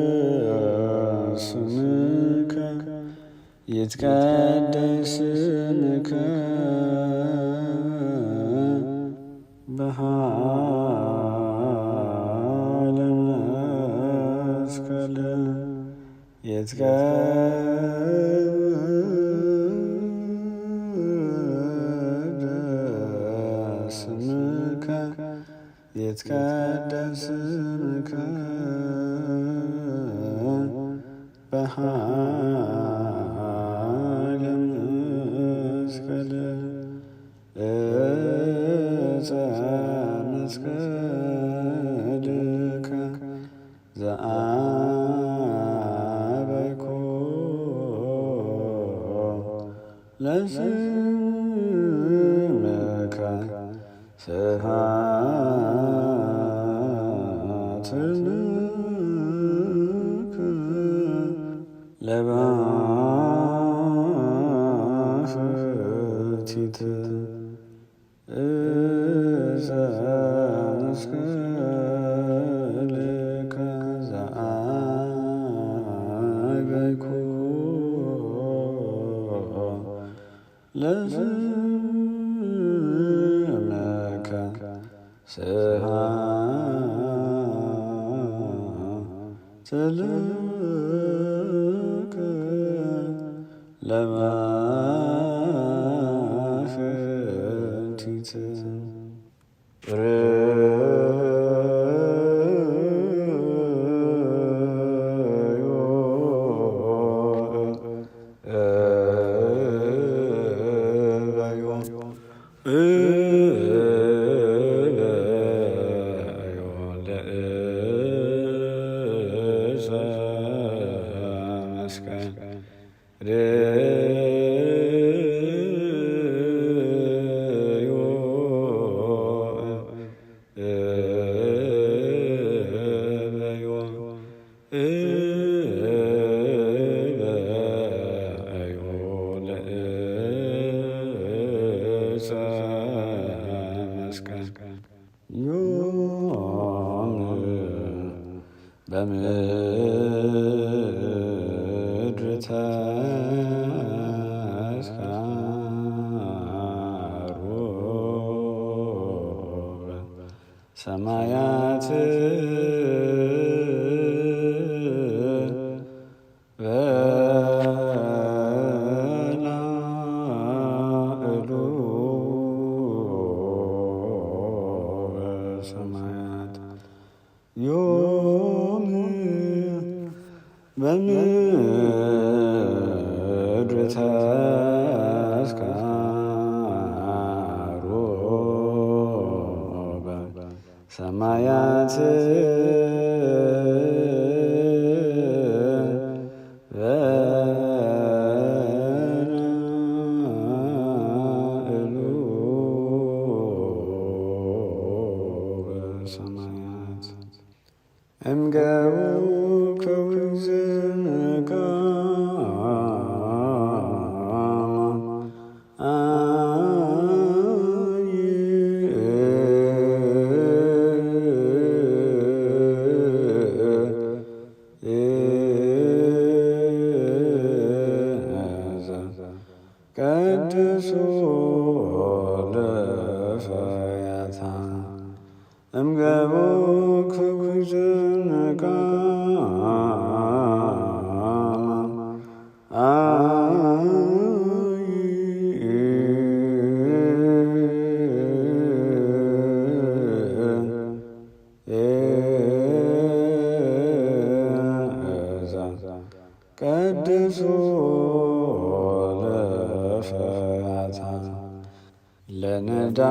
ይትቀደስ ስምከ ይትቀደስ ስምከ በኃይለ መስቀል ይትቀደስ ስምከ ይትቀደስ ስምከ በኃይለ መስቀል ዕፀ መስቀልከ ዘአበይኮ ለስምከ ስብሐት ለከ ለባሕቲት ዕፀ መስቀልከ ዘአበይኮ ለስምከ ስብሐት ለከ ለባሕቲት በምድር ተስካሮ ሰማያት በላዕሉ ሰማያት ዮም በምድር ተስካሮ ሰማያት በላዕሉ ሰማያት እምገቡ ከውዝንጋ ቀድሶ ለፈያታ እምገቡ ከውዝንጋ ቀድሶ ለፈያታ ለነዳይ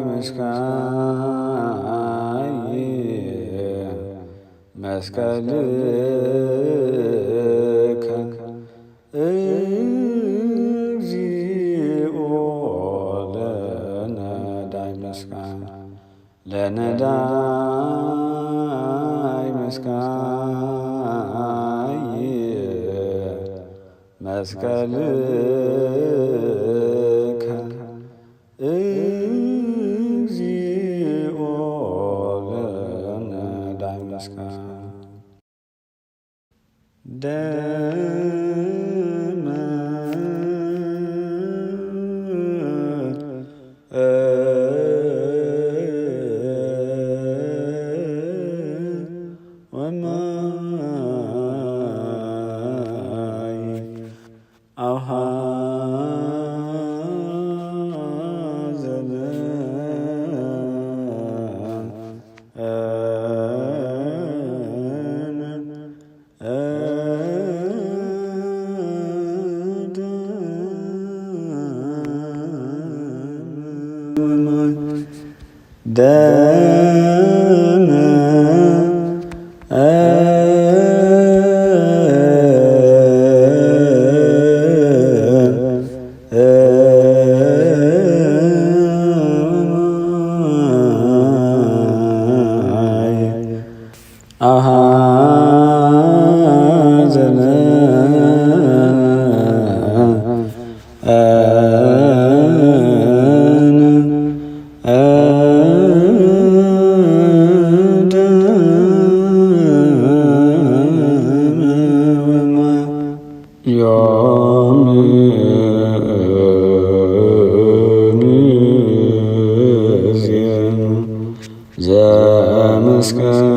መስካይ መስቀልከ እግዚኦ ለነዳይ መስካይ ለነዳይ መስካይ መስቀልከ እግዚኦ ለነዳይ ምስጋና ደመ ወማይ አውሃዘነ ደመ አሐዘነ ዕፀ መስቀል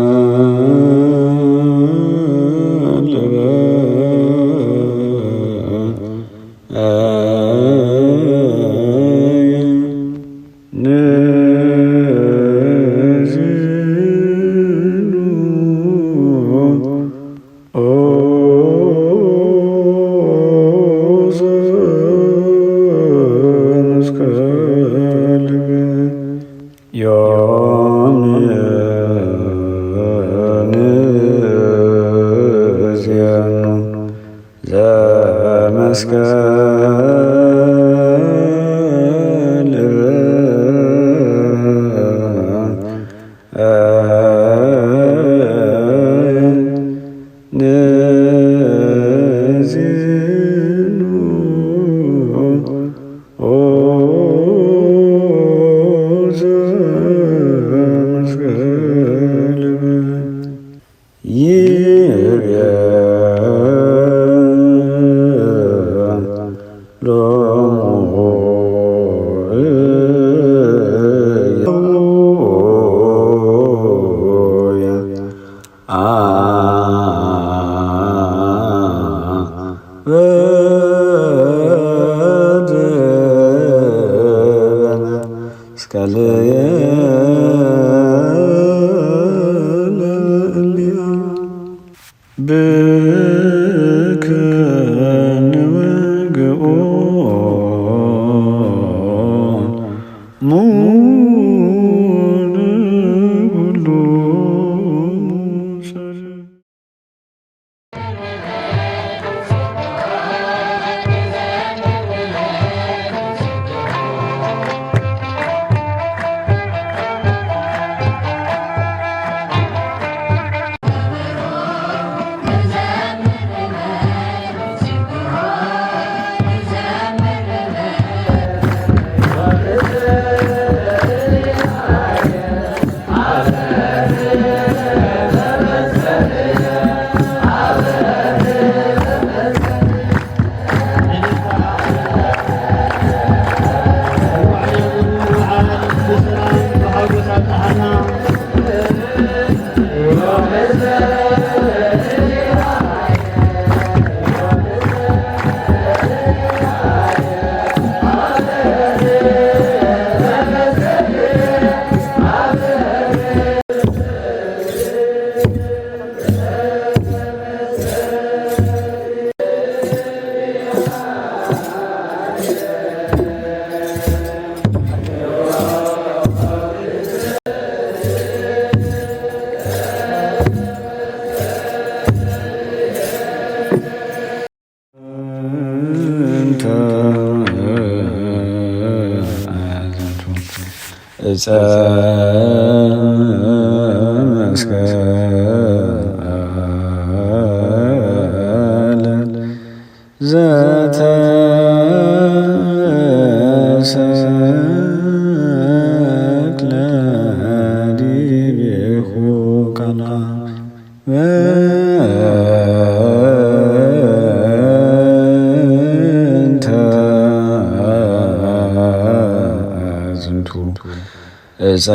ዕፀ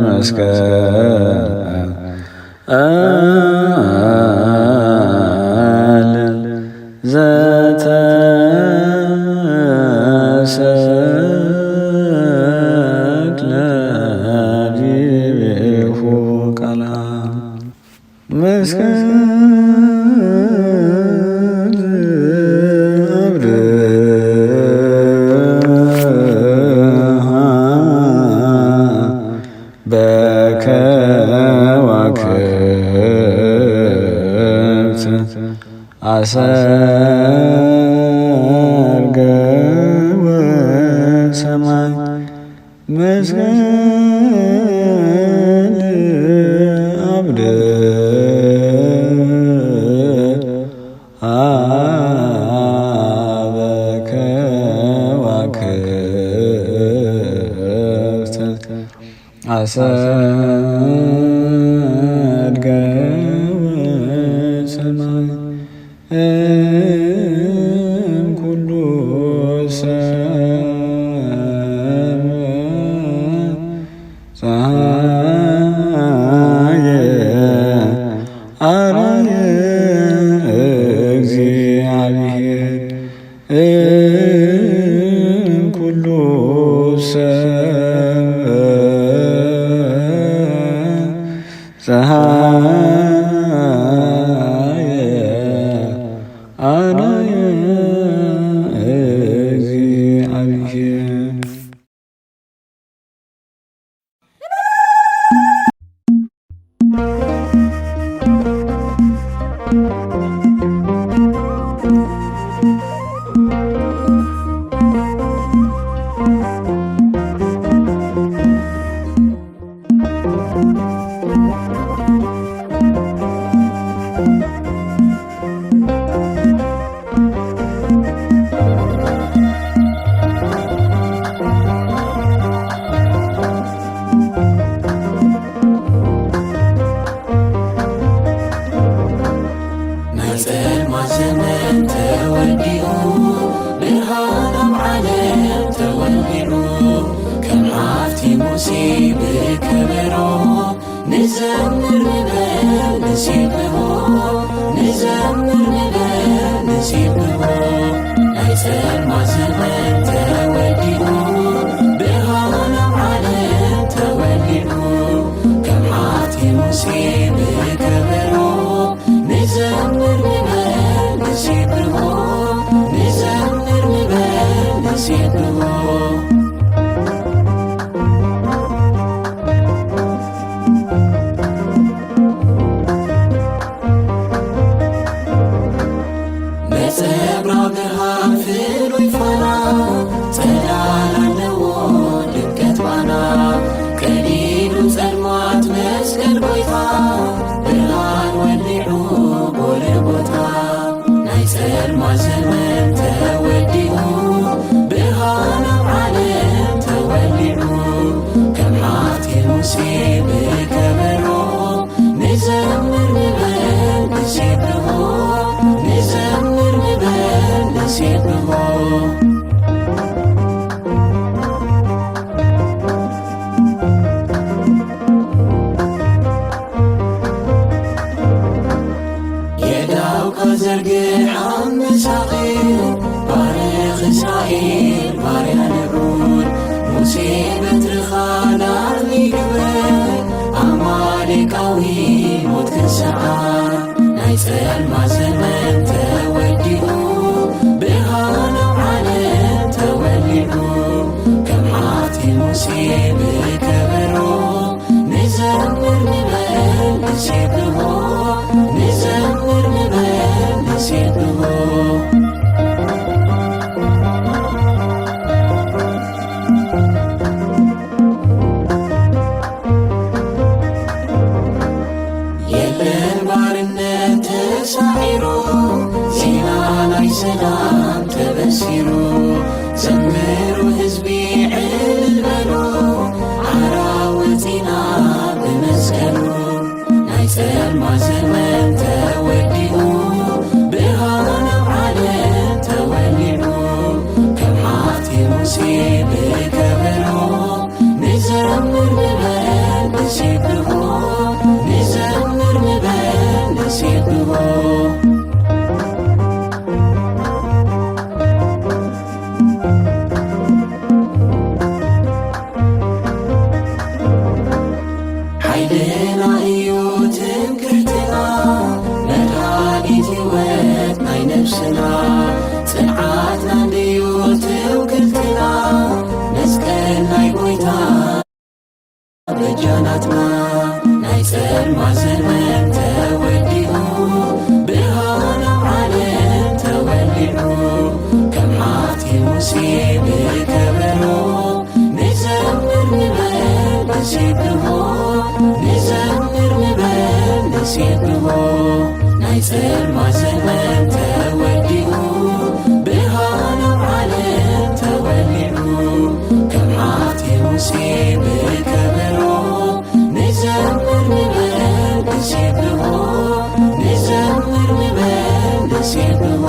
መስቀል ዘተሰቅለ ዲቤሁ ቃላ መስቀል በከዋክብት አሰርገ ወሰማይ መስቀል አብደ በከዋክብት አሰርገ ወሰማይ እምኩሉ ሰብእ ፀሐየ አርአየ እግዚአብሔር እምኩሉ ሰብእ ፀሐየ አርአየ እግዚአብሔር نزمر نبل نسيبه نزمر نبل نسيبه نيسر ما زمن توليه بهانا علم توليه كم عاتي مصيب كبره نزمر نبل نسيبه نزمر نبل نسيبه إسرائيل باريا نبرون مصيبة رخانا لقبل عمالقاوي موت كسعار نايسال ما زمن توديو بهانا علم توليو كم عاتي مصيبة كبرو نزمر نبل نسيبه نزمر نبل نسيبه سلام تبسروا زمروا حزبي علل بلو عراوتنا بمسكنوا نايسال ما زمن توديوا بهانا علم توليوا كم عاتي مصيبة በጃና ጽንዓትና እንድዩ ትውክልትና መስቀል ናይ ጎይታ በጃናትና ናይ ጸልማት ዘመን ተወዲኡ ብርሃን ኣብ ዓለም ተወሊዑ ከም ሓፍቲ ሙሴ ብከበሮ ንዘምር ንበል ንሴብሖ ንዘምር ንበል ንሴብሖ ናይ ጸልማት ዘመን ተወዲኡ ብርሃን ኣብ ዓለም ተወሊዑ ከም ሓፍቲ ሙሴ ብከበሮ ንዘምር ንበል ንሴብሖ ንዘምር ንበል ንሴብሖ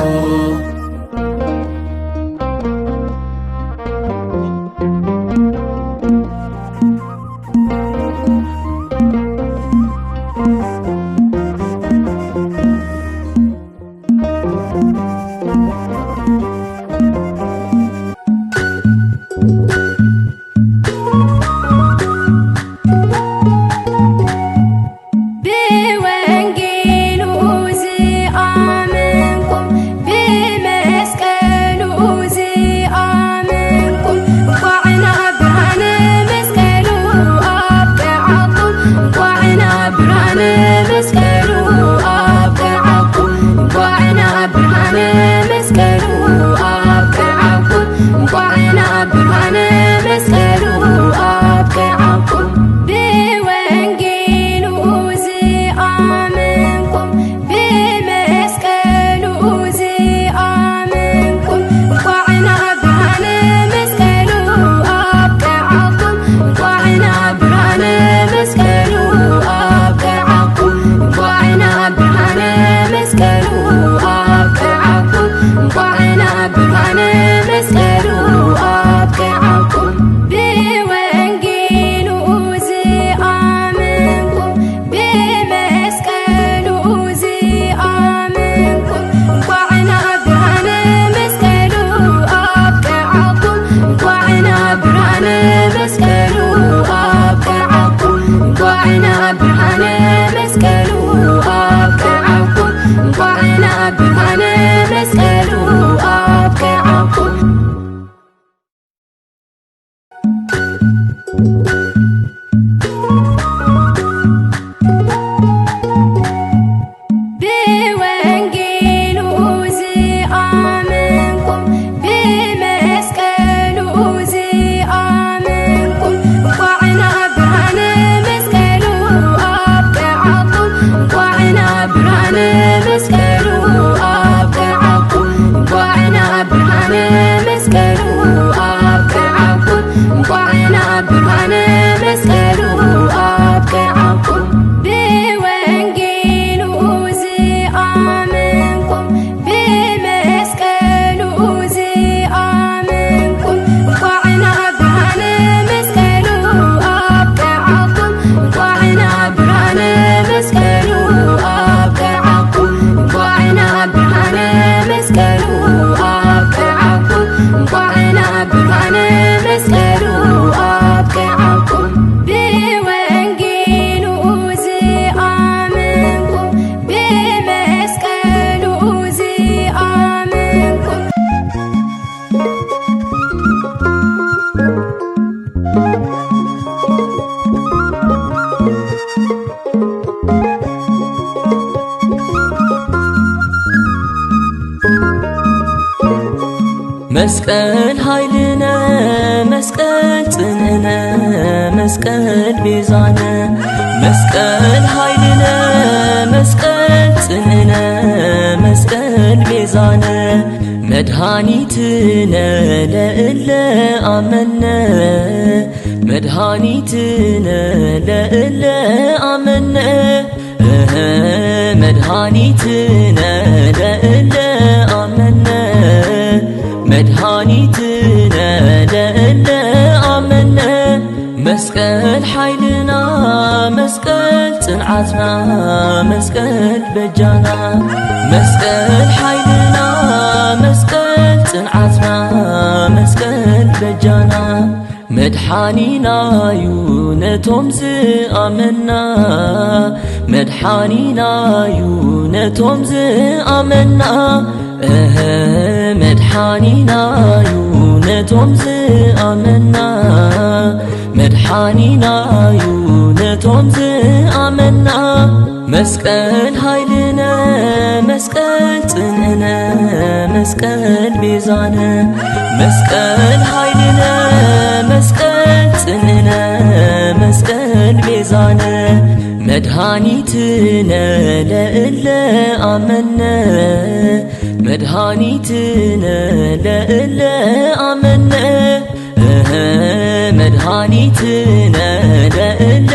መስቀል ኃይልነ መስቀል ጽንዕነ መስቀል ቤዛነ መስቀል ኃይልነ መስቀል ጽንዕነ መስቀል ቤዛነ መድኃኒትነ ለእለ አመነ መድኃኒትነ ለእለ አመነ መድኃኒትነ ለእለ አመነ መድኃኒትነ ለእለ አመነ መስቀል ኃይልና መስቀል ጽንዓትና መስቀል በጃና መስቀል ኃይልና መስቀል ጽንዓትና መስቀል በጃና መድኃኒናዩ ነቶም ዝኣመና መድኃኒናዩ ነቶም ዝኣመና መድኃኒናዩ ነቶም ዝኣመና መድኃኒናዩ ነቶም ዝኣመና መስቀል ኃይልነ መስቀል ጽንዕነ መስቀል ቤዛነ መስቀል ኃይልነ መስቀል ጽንዕነ መስቀል ቤዛነ መድኃኒትነ ለእለ አመነ መድኃኒትነ ለእለ አመነ መድኃኒትነ ለእለ